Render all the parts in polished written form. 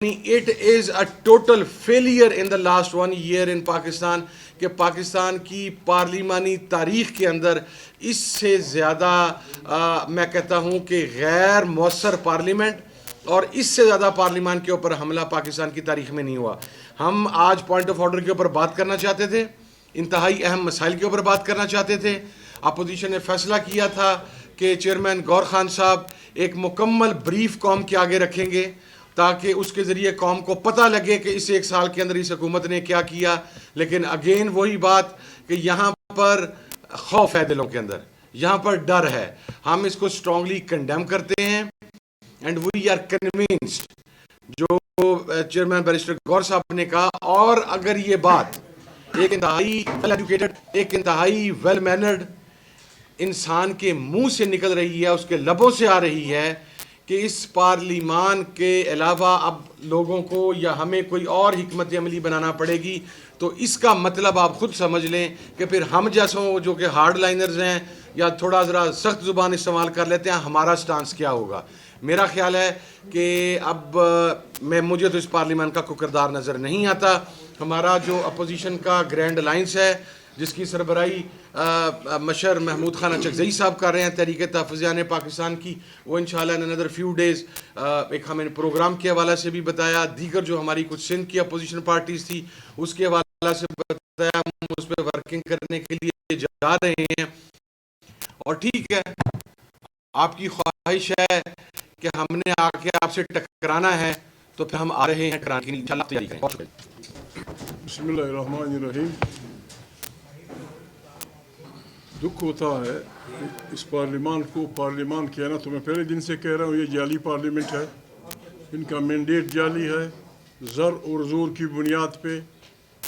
It is a total failure in the last 1 year in Pakistan کہ پاکستان کی پارلیمانی تاریخ کے اندر اس سے زیادہ میں کہتا ہوں کہ غیر مؤثر پارلیمنٹ اور اس سے زیادہ پارلیمان کے اوپر حملہ پاکستان کی تاریخ میں نہیں ہوا. ہم آج پوائنٹ آف آرڈر کے اوپر بات کرنا چاہتے تھے, انتہائی اہم مسائل کے اوپر بات کرنا چاہتے تھے. اپوزیشن نے فیصلہ کیا تھا کہ چیئرمین گور خان صاحب ایک مکمل بریف قوم کے آگے رکھیں گے تاکہ اس کے ذریعے قوم کو پتہ لگے کہ اس 1 سال کے اندر اس حکومت نے کیا کیا. لیکن اگین وہی بات کہ یہاں پر خوف ہے دلوں کے اندر, یہاں پر ڈر ہے. ہم اس کو اسٹرانگلی کنڈیم کرتے ہیں اینڈ وی آر کنونسڈ جو چیئرمین بیرسٹر گور صاحب نے کہا. اور اگر یہ بات ایک انتہائی ویل ایجوکیٹڈ, ایک انتہائی ویل مینرڈ انسان کے منہ سے نکل رہی ہے, اس کے لبوں سے آ رہی ہے کہ اس پارلیمان کے علاوہ اب لوگوں کو یا ہمیں کوئی اور حکمت عملی بنانا پڑے گی, تو اس کا مطلب آپ خود سمجھ لیں کہ پھر ہم جیسوں جو کہ ہارڈ لائنرز ہیں یا تھوڑا ذرا سخت زبان استعمال کر لیتے ہیں, ہمارا سٹانس کیا ہوگا. میرا خیال ہے کہ اب مجھے تو اس پارلیمان کا کوئی کردار نظر نہیں آتا. ہمارا جو اپوزیشن کا گرینڈ الائنس ہے جس کی سربراہی مشر محمود خان اچکزئی صاحب کر رہے ہیں, تحریک تحفظیان پاکستان کی, وہ انشاءاللہ ان another few days ایک ہمیں پروگرام کے حوالے سے بھی بتایا, دیگر جو ہماری کچھ سندھ کی اپوزیشن پارٹیز تھی اس کے حوالے سے بتایا, ہم اس پہ ورکنگ کرنے کے لیے جا رہے ہیں. اور ٹھیک ہے, آپ کی خواہش ہے کہ ہم نے آ کے آپ سے ٹکرانا ہے تو پھر ہم آ رہے ہیں ٹکرانے کے لیے, انشاءاللہ تیاری کریں. بہت شکریہ. بسم اللہ الرحمن الرحیم. دکھ ہوتا ہے اس پارلیمان کو پارلیمان کہنا, تو میں پہلے دن سے کہہ رہا ہوں یہ جعلی پارلیمنٹ ہے, ان کا مینڈیٹ جعلی ہے. زر اور زور کی بنیاد پہ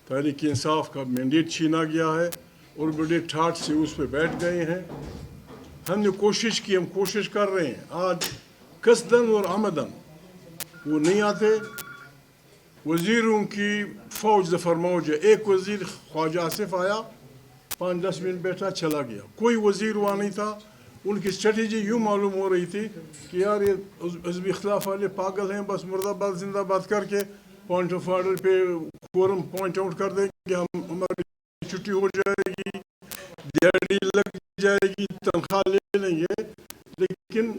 تحریک انصاف کا مینڈیٹ چھینا گیا ہے اور بڑے ٹھاٹ سے اس پہ بیٹھ گئے ہیں. ہم نے کوشش کی, ہم کوشش کر رہے ہیں, آج قصدن اور آمدن وہ نہیں آتے. وزیروں کی فوج ظفر موج ہے, ایک وزیر خواجہ آصف آیا 5-10 منٹ بیٹھا چلا گیا, کوئی وزیر وہاں نہیں تھا. ان کی اسٹریٹجی یوں معلوم ہو رہی تھی کہ یار یہ حزب اختلاف والے پاگل ہیں, بس مرد آباد زندہ باد کر کے پوائنٹ آف آرڈر پہ کورم پوائنٹ آؤٹ کر دیں گے, ہماری چھٹی ہو جائے گی, دیہڑی لگ جائے گی, تنخواہ لے لیں گے. لیکن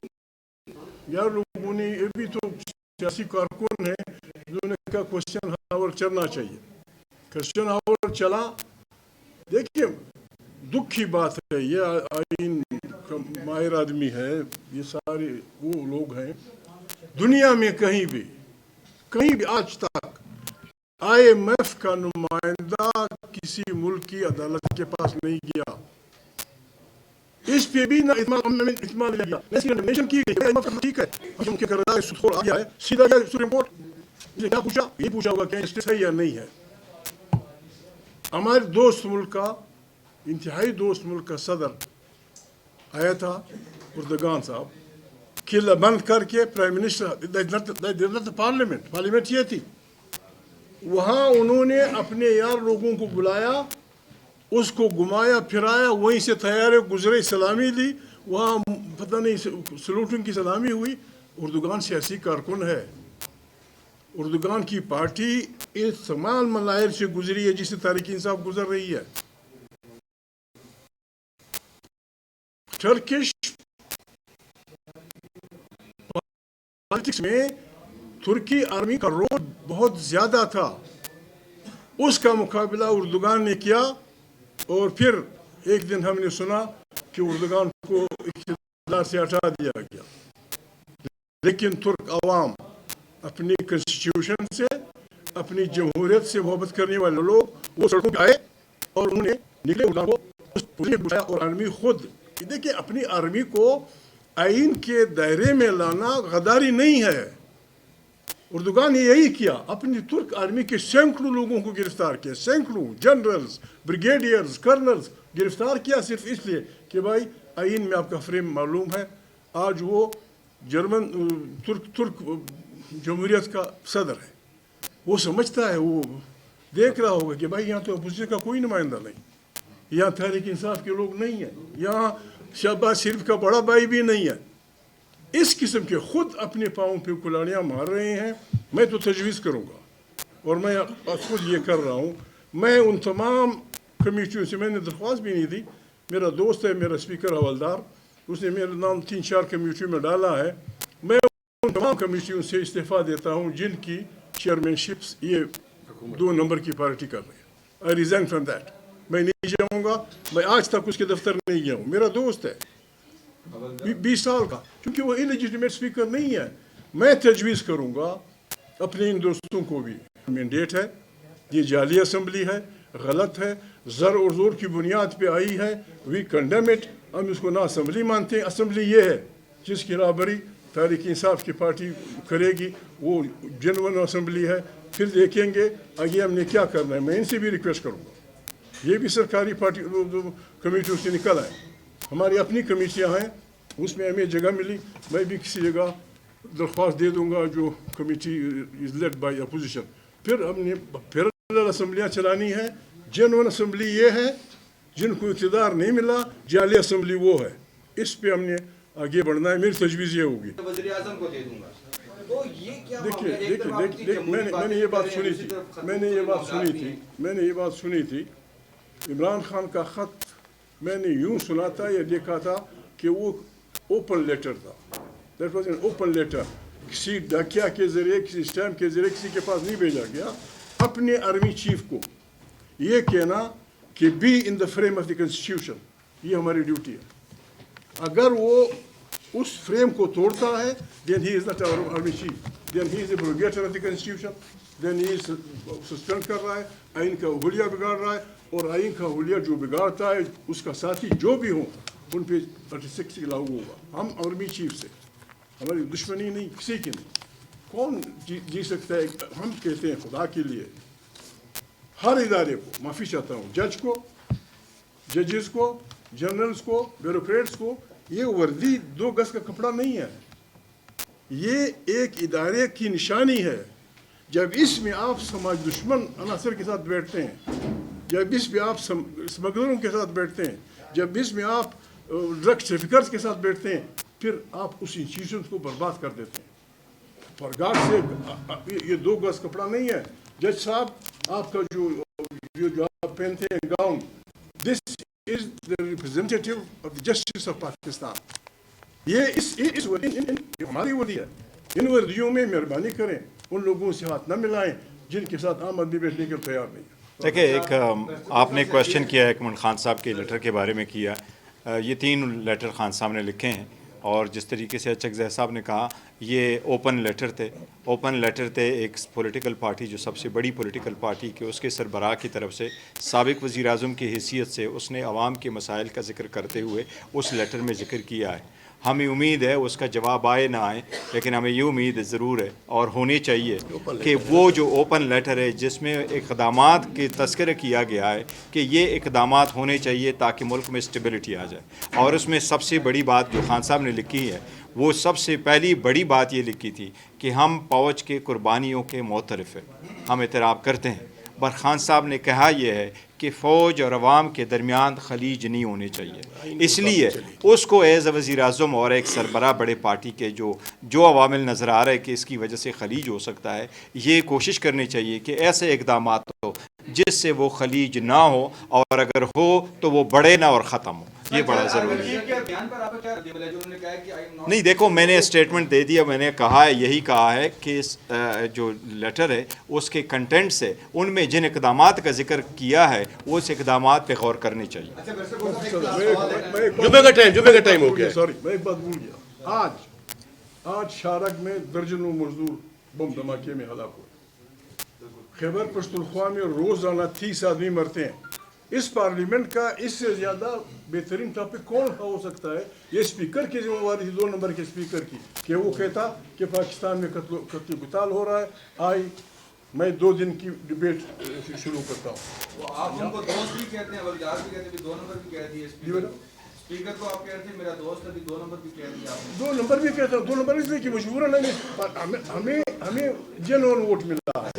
یار لوگوں نے یہ بھی تو سیاسی کارکن ہیں جو نے کہا کوشچن ہاور چلنا چاہیے. کوشچن ہاور چلا. دیکھیے دکھ کی بات ہے, یہ آئین کا ماہر آدمی ہے, یہ سارے وہ لوگ ہیں دنیا میں کہیں بھی آج تک IMF کا نمائندہ کسی ملک کی عدالت کے پاس نہیں گیا. اس پہ بھی نہ اطمینان لیا گیا, کی گئی ٹھیک ہے, ہم کے کردار سود آ گیا ہے, سیدھا گیا سپریم کورٹ. کیا پوچھا, یہ پوچھا ہوگا کہ جسٹس ہے یا نہیں ہے. ہمارے دوست ملک کا, انتہائی دوست ملک کا صدر آیا تھا اردگان صاحب, قلعہ بند کر کے پرائم منسٹر پارلیمنٹ یہ تھی, وہاں انہوں نے اپنے یار لوگوں کو بلایا, اس کو گھمایا پھرایا, وہیں سے تیارے گزرے, سلامی دی, وہاں پتہ نہیں سلوٹنگ کی سلامی ہوئی. اردگان سیاسی کارکن ہے, اردگان کی پارٹی اس تمام ملاحر سے گزری ہے جس سے تحریک انصاف گزر رہی ہے. ٹرکش پالیٹکس میں ترکی آرمی کا رول بہت زیادہ تھا, اس کا مقابلہ اردگان نے کیا. اور پھر ایک دن ہم نے سنا کہ اردگان کو اقتدار سے ہٹا دیا گیا. لیکن ترک عوام اپنی کنسٹیٹیوشن سے, اپنی جمہوریت سے محبت کرنے والے لوگ وہ سڑکوں پہ آئے اور انہوں نے نکلے اردگان کو, اور آرمی خود. دیکھیں اپنی آرمی کو آئین کے دائرے میں لانا غداری نہیں ہے. اردگان نے یہی کیا, اپنی ترک آرمی کے سینکڑوں لوگوں کو گرفتار کیا, سینکڑوں جنرلز, بریگیڈیئرز, کرنلز گرفتار کیا صرف اس لیے کہ بھائی آئین میں آپ کا فریم معلوم ہے. آج وہ ترک جمہوریت کا صدر ہے, وہ سمجھتا ہے, وہ دیکھ رہا ہوگا کہ بھائی یہاں تو اپوزیشن کا کوئی نمائندہ نہیں, یہاں تحریک انصاف کے لوگ نہیں ہیں, یہاں شہباز شریف کا بڑا بھائی بھی نہیں ہے. اس قسم کے خود اپنے پاؤں پہ کلاڑیاں مار رہے ہیں. मैं तो तजवीज़ करूँगा और मैं खुद ये कर रहा हूँ। मैं उन तमाम कमेटियों से मैंने दरख्वास्त भी नहीं दी, मेरा दोस्त है मेरा स्पीकर हवलदार, उसने मेरा नाम 3-4 कमेटियों में डाला है। मैं उन तमाम कमेटियों से इस्तीफ़ा देता हूँ जिनकी चेयरमैनशिप्स ये 2 नंबर की पार्टी कर रही है। आई रिज़ाइन फ्रॉम दैट। मैं नहीं जाऊँगा, मैं आज तक उसके दफ्तर नहीं गया हूँ। मेरा दोस्त है 20 साल का, क्योंकि वो इलेजिटिमेट स्पीकर नहीं है। मैं तजवीज़ करूँगा अपने इन दोस्तों को भी, मैंडेट है, ये जाली असम्बली है, गलत है, ज़र और ज़ोर की बुनियाद पे आई है, वी कंडेम इट। हम इसको ना असम्बली मानते हैं। असम्बली ये है जिसकी राबरी तहरीक इंसाफ की पार्टी करेगी, वो जेन्युइन असम्बली है। फिर देखेंगे आगे हमने क्या करना है। मैं इनसे भी रिक्वेस्ट करूँगा, ये भी सरकारी पार्टी कमेटियों से निकल आए, हमारी अपनी कमेटियाँ हैं, उसमें हमें जगह मिली। मैं भी किसी जगह दरख्वास्त दे दूँगा जो committee is led by opposition. फिर हमने पैरेलल असम्बलियाँ चलानी है। जेन्युइन असम्बली ये है, जिनको इक़्तिदार नहीं मिला, जाली असम्बली वो है। इस पे हमने आगे बढ़ना है। मेरी तजवीज़ ये होगी। वज़ीर-ए-आज़म को दे दूंगा। तो ये क्या देखिए मैंने ये बात सुनी थी, इमरान खान का ख़त मैंने यूँ सुना था या देखा था कि वो ओपन लेटर था, that was an open letter, किसी डाकिया के ज़रिए, किसी स्टैम्प के ज़रिए किसी के पास नहीं भेजा गया। अपने आर्मी चीफ को ये कहना कि be in the frame of the constitution, ये हमारी ड्यूटी है। अगर वो उस फ्रेम को तोड़ता है, then he is not our army chief, then he is abrogator of the constitution, then he suspend कर रहा है, आइन का हुलिया बिगाड़ रहा है। और आइन का हुलिया जो बिगाड़ता है उसका साथी जो भी हो उन पे 36 लागू होगा। हम आर्मी चीफ से हमारी दुश्मनी नहीं, किसी की नहीं। कौन जी सकता है? हम कहते हैं खुदा के लिए हर इदारे को, माफ़ी चाहता हूँ, जज को, जजेस को, जनरल्स को, ब्यूरोक्रेट्स को, ये वर्दी 2 गज का कपड़ा नहीं है, ये एक इदारे की निशानी है। जब इसमें आप समाज दुश्मन अनासर के साथ बैठते हैं, जब इसमें आप स्मगलरों के साथ बैठते हैं, जब इसमें आप ड्रग ट्रैफिकर्स के साथ बैठते हैं, फिर आप उस इंस्टीट्यूशन को बर्बाद कर देते हैं। फॉर गॉड से ये 2 गज कपड़ा नहीं है। जज साहब, आपका जो आप पहनते हैं gown, this is the representative of the justice of Pakistan. ये इस हमारी वर्दी है। इन वर्दियों में मेहरबानी करें, उन लोगों से हाथ न मिलाएं जिनके साथ आम आदमी बैठने के लिए तैयार नहीं है। देखिए, एक आपने क्वेश्चन किया है इमरान खान साहब के लेटर के बारे में किया। ये 3 लेटर खान साहब ने लिखे हैं और जिस तरीके से चकज़ई साहब ने कहा, ये ओपन लेटर थे। ओपन लेटर थे एक पॉलिटिकल पार्टी, जो सबसे बड़ी पॉलिटिकल पार्टी के उसके सरबराह की तरफ से साबिक़ वज़ीर आज़म की हैसियत से उसने आवाम के मसाइल का ज़िक्र करते हुए उस लेटर में ज़िक्र किया है। हमें उम्मीद है उसका जवाब आए ना आए, लेकिन हमें ये उम्मीद ज़रूर है और होनी चाहिए कि वो जो ओपन लेटर है जिसमें इक़दामात के तज़किरा किया गया है कि ये इक़दामात होने चाहिए ताकि मुल्क में स्टेबिलिटी आ जाए। और उसमें सबसे बड़ी बात जो खान साहब ने लिखी है, वो सबसे पहली बड़ी बात ये लिखी थी कि हम फ़ौज के कुर्बानियों के मोतरफ़ हैं, हम एतराफ़ करते हैं। पर खान साहब ने कहा यह है कि फ़ौज और अवाम के दरमियान खलीज नहीं होने चाहिए, इसलिए उसको एज़ अ वज़ीर आज़म और एक सरबराह बड़े पार्टी के जो अवामिल नज़र आ रहा है कि इसकी वजह से खलीज हो सकता है, ये कोशिश करनी चाहिए कि ऐसे इक़दामात हो जिससे वो खलीज ना हो, और अगर हो तो वो बढ़े ना और ख़त्म हो। ये बड़ा ज़रूरी है। नहीं, देखो, मैंने स्टेटमेंट दे दिया, मैंने कहा है, यही कहा है कि जो लेटर है उसके कंटेंट से उनमें जिन इक़दामात का जिक्र किया है उस इक़दामात पे गौर करनी चाहिए। जुमे का टाइम हो गया। सॉरी, मैं एक बात भूल गया। आज शारग में दर्जनों मजदूर बम धमाके में हलाक हुए। खैबर पख्तूनख्वा में रोज़ाना 30 आदमी मरते हैं। इस पार्लियामेंट का इससे ज़्यादा बेहतरीन टॉपिक कौन हो सकता है? ये स्पीकर की जिम्मेवारी थी, 2 नंबर के स्पीकर की, कि वो कहता कि पाकिस्तान में कत्ल कुताल हो रहा है। मैं 2 दिन की डिबेट शुरू करता हूँ। आप उनको दोस्त भी कहते हैं, वज़ीर भी कहते हैं, 2 नंबर भी कह दिए स्पीकर को। आप कहते हैं मेरा दोस्त है, 2 नंबर भी कह दिया आपने। 2 नंबर भी कहता हूँ। 2 नंबर इसलिए कि मजबूरन हमें जेन्युइन वोट मिला है।